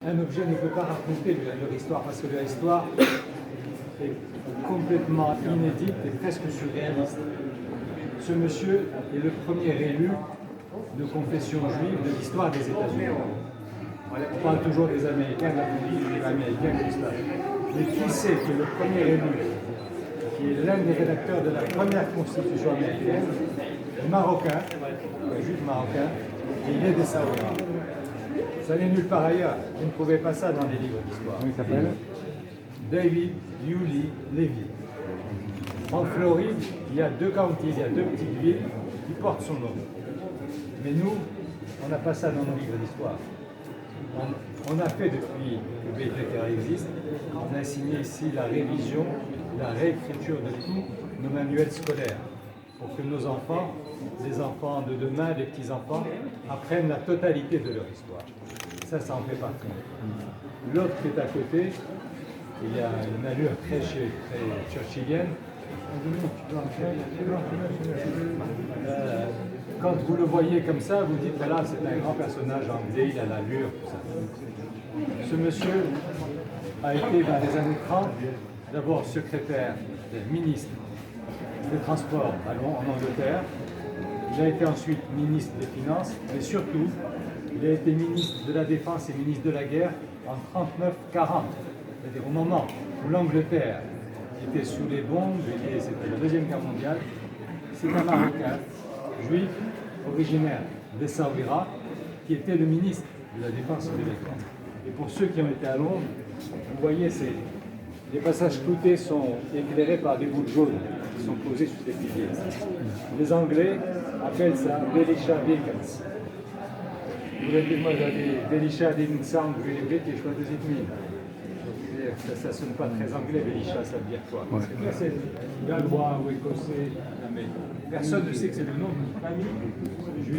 Un objet ne peut pas raconter leur histoire parce que leur histoire est complètement inédite et presque surréaliste. Ce monsieur est le premier élu de confession juive de l'histoire des États-Unis. On parle toujours des Américains, de la politique américaine, de l'histoire. Mais qui sait que le premier élu, qui est l'un des rédacteurs de la première constitution américaine, est marocain, un juif marocain, et il est des Saoudiens. Ça n'est nulle part ailleurs. Vous ne trouvez pas ça dans les livres d'histoire. Comment il s'appelle? David Yulee Levy. En Floride, il y a deux counties, il y a deux petites villes qui portent son nom. Mais nous, on n'a pas ça dans nos livres d'histoire. On a fait depuis que BTR existe, on a signé ici la révision, la réécriture de tous nos manuels scolaires pour que nos enfants, les enfants de demain, les petits-enfants, apprennent la totalité de leur histoire. Ça en fait partie. L'autre qui est à côté, il y a une allure très churchillienne. Quand vous le voyez comme ça, vous dites, voilà, c'est un grand personnage anglais, il a l'allure, tout ça. Ce monsieur a été dans les années 30, d'abord secrétaire ministre des Transports en Angleterre. Il a été ensuite ministre des Finances, mais surtout, il a été ministre de la Défense et ministre de la Guerre en 39-40. C'est-à-dire au moment où l'Angleterre était sous les bombes, c'était la Deuxième Guerre mondiale. C'est un Marocain, juif, originaire d'Essaouira, qui était le ministre de la Défense et de la Guerre. Et pour ceux qui ont été à Londres, vous voyez, les passages cloutés sont éclairés par des boules jaunes qui sont posées sur des piliers. Les Anglais appellent ça Belisha Beacons. Vous l'avez dit, moi j'avais Belisha didn't sound really British, what does it mean? Ça ne sonne pas très anglais, Belisha, ça veut dire quoi? Parce que là, c'est gallois ou écossais, mais personne ne sait que c'est le nom d'une famille juive.